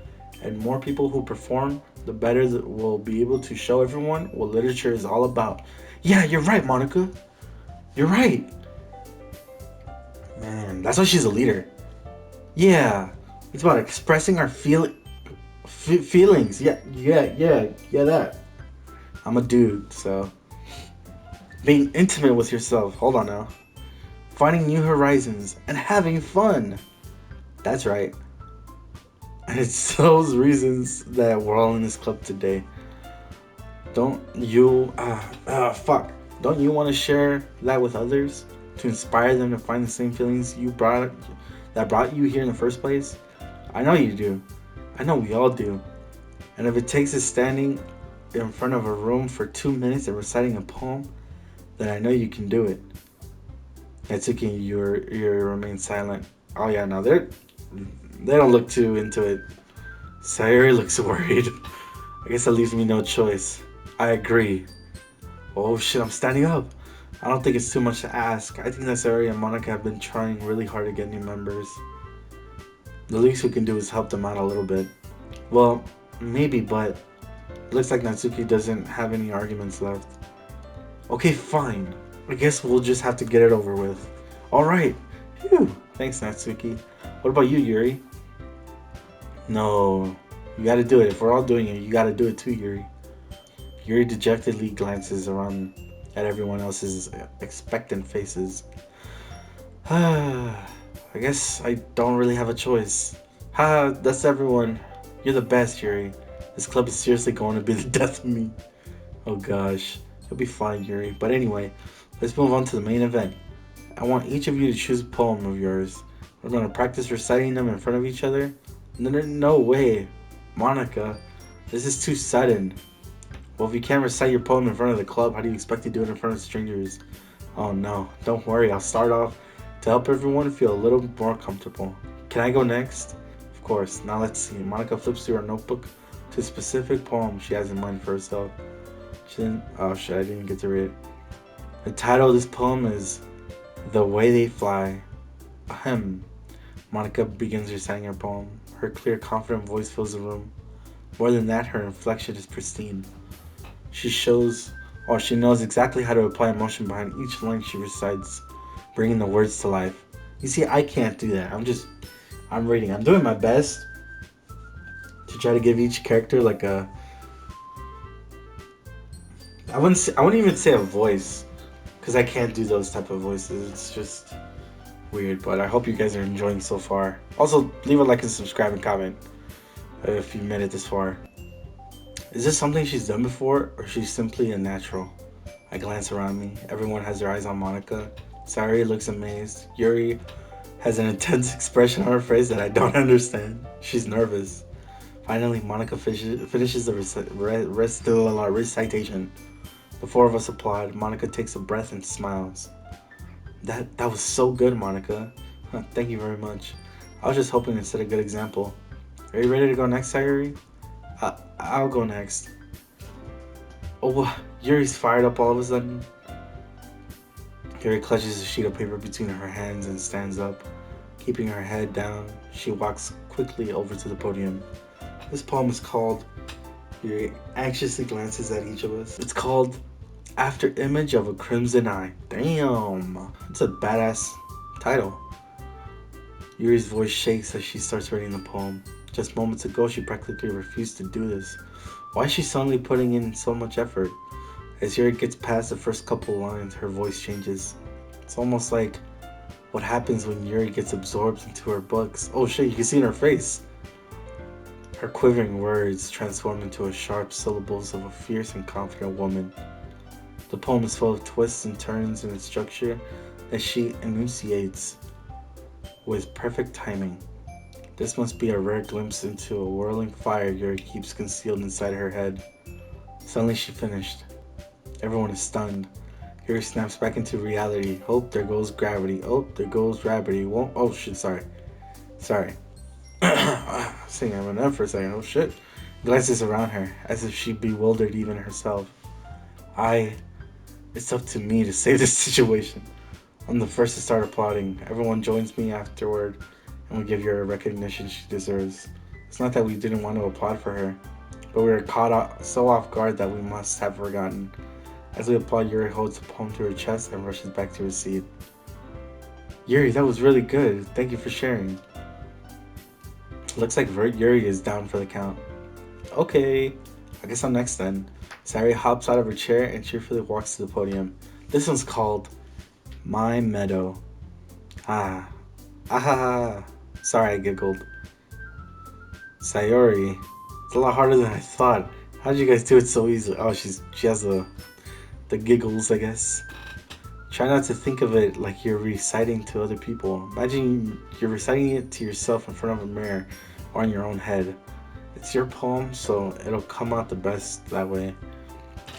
And more people who perform, the better that we'll be able to show everyone what literature is all about. Yeah, you're right, Monica. You're right. Man, that's why she's a leader. Yeah, it's about expressing our feelings. Yeah, that. I'm a dude, so being intimate with yourself. Hold on now. Finding new horizons and having fun. That's right. And it's those reasons that we're all in this club today. Don't you, fuck. Don't you want to share that with others to inspire them to find the same feelings that brought you here in the first place? I know you do. I know we all do. And if it takes us standing in front of a room for 2 minutes and reciting a poem, then I know you can do it. Natsuki and Yuri remain silent. Oh yeah, no, they don't look too into it. Sayori looks worried. I guess that leaves me no choice. I agree. Oh shit, I'm standing up. I don't think it's too much to ask. I think that Sayori and Monica have been trying really hard to get new members. The least we can do is help them out a little bit. Well, maybe, but it looks like Natsuki doesn't have any arguments left. Okay, fine. I guess we'll just have to get it over with. Alright. Phew. Thanks, Natsuki. What about you, Yuri? No. You gotta do it. If we're all doing it, you gotta do it too, Yuri. Yuri dejectedly glances around at everyone else's expectant faces. I guess I don't really have a choice. Ha, that's everyone. You're the best, Yuri. This club is seriously going to be the death of me. Oh gosh. You'll be fine, Yuri. But anyway, let's move on to the main event. I want each of you to choose a poem of yours. We're going to practice reciting them in front of each other. No way. Monica, this is too sudden. Well, if you can't recite your poem in front of the club, how do you expect to do it in front of strangers? Oh no, don't worry, I'll start off to help everyone feel a little more comfortable. Can I go next? Of course. Now let's see. Monica flips through her notebook to a specific poem she has in mind for herself. Oh shit, I didn't get to read it. The title of this poem is The Way They Fly. Ahem. Monica begins reciting her poem. Her clear, confident voice fills the room. More than that, her inflection is pristine. She knows exactly how to apply emotion behind each line she recites, bringing the words to life. You see, I can't do that. I'm reading. I'm doing my best to try to give each character like I wouldn't even say a voice, because I can't do those type of voices. It's just weird, but I hope you guys are enjoying so far. Also, leave a like and subscribe and comment if you made it this far. Is this something she's done before, or she's simply a natural? I glance around me. Everyone has their eyes on Monica. Sayori looks amazed. Yuri has an intense expression on her face that I don't understand. She's nervous. Finally, Monica finishes the recitation. The four of us applaud. Monica takes a breath and smiles. That was so good, Monica. Thank you very much. I was just hoping to set a good example. Are you ready to go next, Sayori? I'll go next. Oh, Yuri's fired up all of a sudden. Yuri clutches a sheet of paper between her hands and stands up. Keeping her head down, she walks quickly over to the podium. This poem is called... Yuri anxiously glances at each of us. It's called After Image of a Crimson Eye. Damn! It's a badass title. Yuri's voice shakes as she starts reading the poem. Just moments ago, she practically refused to do this. Why is she suddenly putting in so much effort? As Yuri gets past the first couple lines, her voice changes. It's almost like what happens when Yuri gets absorbed into her books. Oh shit, you can see in her face. Her quivering words transform into a sharp syllables of a fierce and confident woman. The poem is full of twists and turns in its structure that she enunciates with perfect timing. This must be a rare glimpse into a whirling fire Yuri keeps concealed inside her head. Suddenly she finished. Everyone is stunned. Yuri snaps back into reality. Oh, there goes gravity. Oh, there goes gravity. Whoa, oh shit, sorry. Sorry. Saying I'm an for a second. Oh shit. Glances around her, as if she bewildered even herself. It's up to me to save this situation. I'm the first to start applauding. Everyone joins me afterward, and we give her a recognition she deserves. It's not that we didn't want to applaud for her, but we were caught so off guard that we must have forgotten. As we applaud, Yuri holds the poem to her chest and rushes back to her seat. Yuri, that was really good. Thank you for sharing. Looks like Yuri is down for the count. Okay, I guess I'm next then. Sayori hops out of her chair and cheerfully walks to the podium. This one's called My Meadow. Ah. Ah. Sorry, I giggled. Sayori, it's a lot harder than I thought. How did you guys do it so easily? Oh, she has the giggles, I guess. Try not to think of it like you're reciting to other people. Imagine you're reciting it to yourself in front of a mirror or in your own head. It's your poem, so it'll come out the best that way.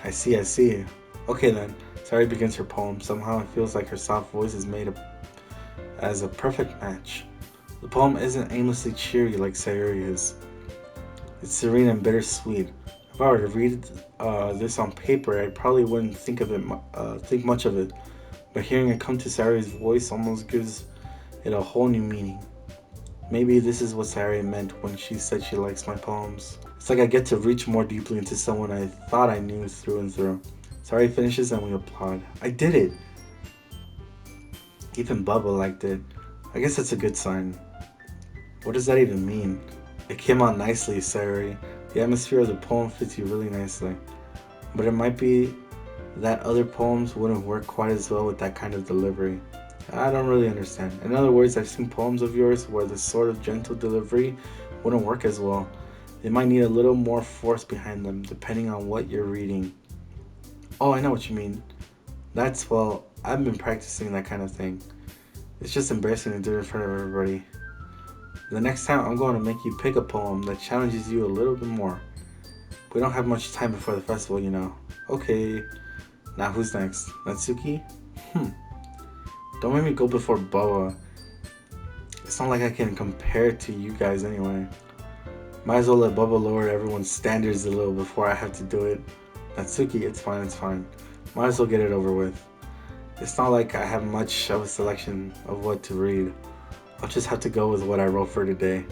I see. Okay then. Sayori begins her poem. Somehow it feels like her soft voice is made as a perfect match. The poem isn't aimlessly cheery like Sayori is. It's serene and bittersweet. If I were to read this on paper, I probably wouldn't think much of it. But hearing it come to Sayori's voice almost gives it a whole new meaning. Maybe this is what Sayori meant when she said she likes my poems. It's like I get to reach more deeply into someone I thought I knew through and through. Sayori finishes and we applaud. I did it! Even Bubba liked it. I guess that's a good sign. What does that even mean? It came out nicely, Sayori. The atmosphere of the poem fits you really nicely. But it might be that other poems wouldn't work quite as well with that kind of delivery. I don't really understand. In other words, I've seen poems of yours where this sort of gentle delivery wouldn't work as well. They might need a little more force behind them, depending on what you're reading. Oh, I know what you mean. Well, I've been practicing that kind of thing. It's just embarrassing to do it in front of everybody. The next time, I'm going to make you pick a poem that challenges you a little bit more. We don't have much time before the festival, you know. Okay, now who's next? Natsuki? Don't make me go before Boa. It's not like I can compare to you guys anyway. Might as well let Bubba lower everyone's standards a little before I have to do it. Natsuki, it's fine. Might as well get it over with. It's not like I have much of a selection of what to read. I'll just have to go with what I wrote for today.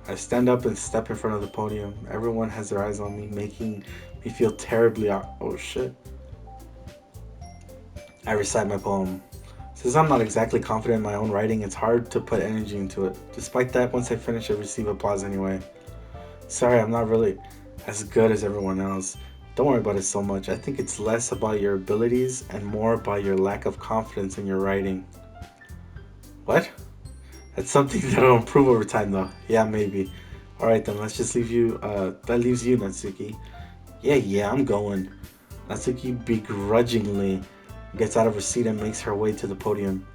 I stand up and step in front of the podium. Everyone has their eyes on me, making me feel terribly oh shit. I recite my poem. Since I'm not exactly confident in my own writing, it's hard to put energy into it. Despite that, once I finish, I receive applause anyway. Sorry, I'm not really as good as everyone else. Don't worry about it so much. I think it's less about your abilities and more about your lack of confidence in your writing. What? That's something that'll improve over time though. Yeah, maybe. Alright then, let's just leave you, that leaves you, Natsuki. Yeah, I'm going. Natsuki begrudgingly gets out of her seat and makes her way to the podium.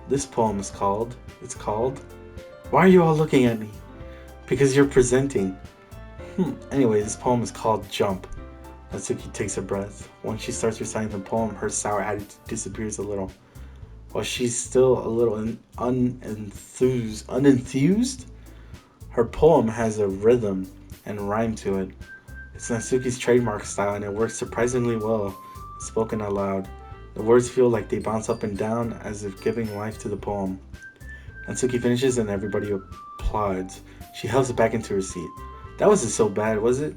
This poem is called, Why are you all looking at me? Because you're presenting. Anyway, this poem is called Jump. Natsuki takes a breath. Once she starts reciting the poem, her sour attitude disappears a little. While she's still a little unenthused, her poem has a rhythm and rhyme to it. It's Natsuki's trademark style and it works surprisingly well, spoken out loud. The words feel like they bounce up and down as if giving life to the poem. Natsuki finishes and everybody applauds. She helps it back into her seat. That wasn't so bad, was it?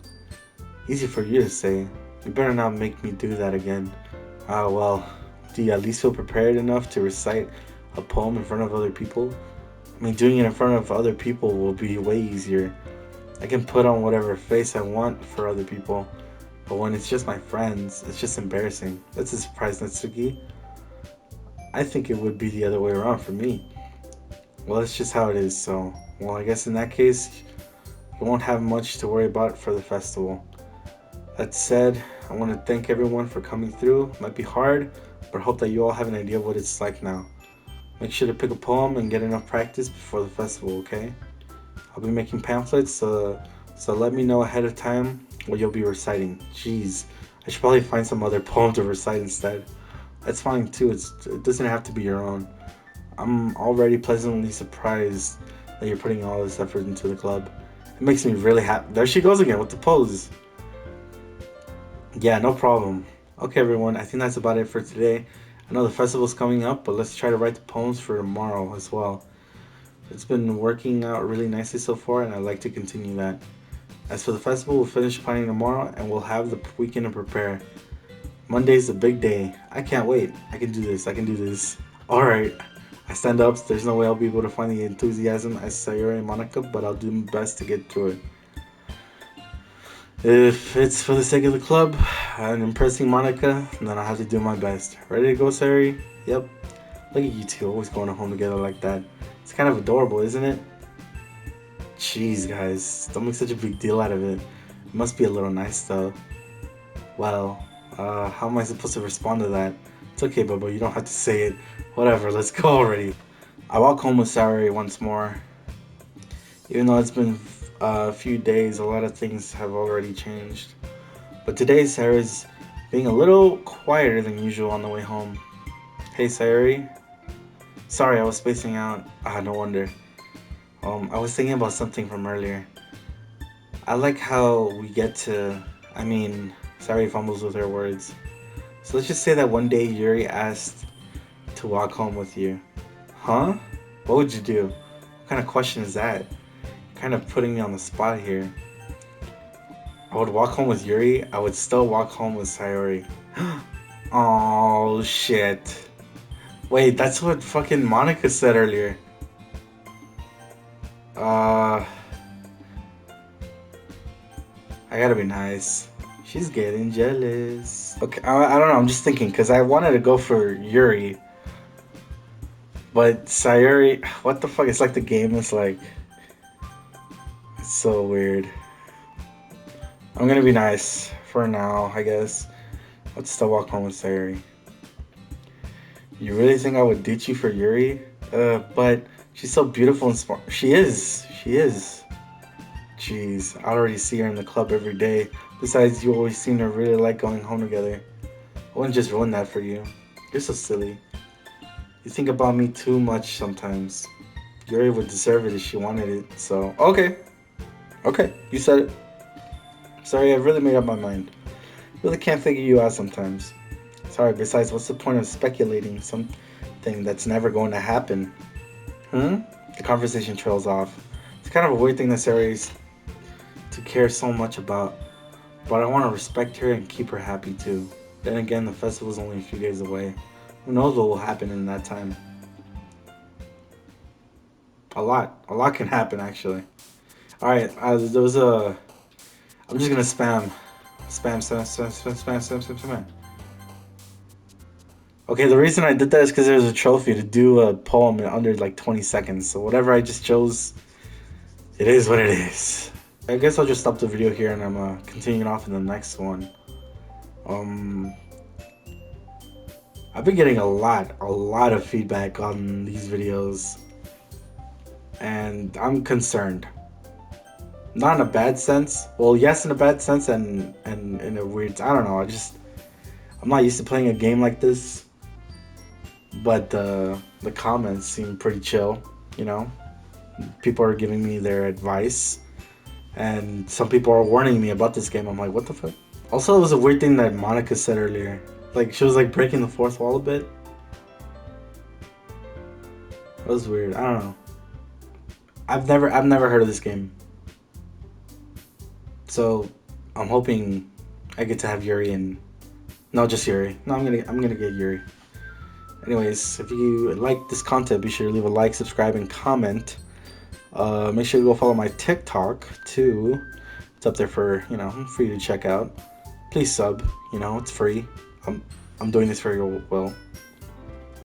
Easy for you to say. You better not make me do that again. Well, do you at least feel prepared enough to recite a poem in front of other people? I mean, doing it in front of other people will be way easier. I can put on whatever face I want for other people, but when it's just my friends, it's just embarrassing. That's a surprise, Natsuki. I think it would be the other way around for me. Well, that's just how it is. So, well, I guess in that case, you won't have much to worry about for the festival. That said, I want to thank everyone for coming through. It might be hard, but I hope that you all have an idea of what it's like now. Make sure to pick a poem and get enough practice before the festival, okay? I'll be making pamphlets, so let me know ahead of time what you'll be reciting. Jeez, I should probably find some other poem to recite instead. That's fine too, it doesn't have to be your own. I'm already pleasantly surprised that you're putting all this effort into the club. It makes me really happy. There she goes again with the pose. Yeah, no problem. Okay, everyone, I think that's about it for today. I know the festival's coming up, but let's try to write the poems for tomorrow as well. It's been working out really nicely so far, and I'd like to continue that. As for the festival, we'll finish planning tomorrow, and we'll have the weekend to prepare. Monday's the big day. I can't wait. I can do this. I can do this. Alright. I stand up. There's no way I'll be able to find the enthusiasm as Sayuri and Monica, but I'll do my best to get through it. If it's for the sake of the club and impressing Monica, then I'll have to do my best. Ready to go, Sayuri? Yep. Look at you two always going home together like that. It's kind of adorable, isn't it? Jeez, guys. Don't make such a big deal out of it. It must be a little nice, though. Well, how am I supposed to respond to that? It's okay, Bubba. You don't have to say it. Whatever. Let's go already. I walk home with Sayuri once more. Even though it's been a few days, a lot of things have already changed. But today, Sayuri's being a little quieter than usual on the way home. Hey, Sayuri. Sorry, I was spacing out. No wonder. I was thinking about something from earlier. I like how we get to. Sayuri fumbles with her words. So let's just say that one day Yuri asked to walk home with you. Huh? What would you do? What kind of question is that? Kind of putting me on the spot here. I would walk home with Yuri. I would still walk home with Sayuri. Oh shit. Wait, that's what fucking Monica said earlier. I gotta be nice. She's getting jealous. Okay, I don't know. I'm just thinking because I wanted to go for Yuri, but Sayuri. What the fuck? It's like the game is like. It's so weird. I'm gonna be nice for now, I guess. Let's still walk home with Sayuri. You really think I would ditch you for Yuri? But she's so beautiful and smart. She is. She is. Jeez, I already see her in the club every day. Besides, you always seem to really like going home together. I wouldn't just ruin that for you. You're so silly. You think about me too much sometimes. Yuri would deserve it if she wanted it, so... Okay. Okay, you said it. Sorry, I've really made up my mind. Really can't figure you out sometimes. Sorry, besides, what's the point of speculating something that's never going to happen? The conversation trails off. It's kind of a weird thing that Sayuri's to care so much about, but I want to respect her and keep her happy too. Then again, the festival's only a few days away. Who knows what will happen in that time? A lot can happen actually. All right, there was a. I'm just gonna spam. Okay, the reason I did that is because there's a trophy to do a poem in under like 20 seconds. So whatever I just chose, it is what it is. I guess I'll just stop the video here and I'm continuing off in the next one. I've been getting a lot of feedback on these videos, and I'm concerned. Not in a bad sense. Well, yes, in a bad sense, and in a weird. I don't know. I'm not used to playing a game like this, but the comments seem pretty chill. You know, people are giving me their advice, and some people are warning me about this game. I'm like, what the fuck? Also, it was a weird thing that Monica said earlier. Like, she was like breaking the fourth wall a bit. That was weird. I don't know. I've never heard of this game. So I'm hoping I get to have Yuri and no, just Yuri. No, I'm gonna get Yuri. Anyways, if you like this content, be sure to leave a like, subscribe, and comment. Make sure to go follow my TikTok too. It's up there for for you to check out. Please sub. It's free. I'm doing this for your well.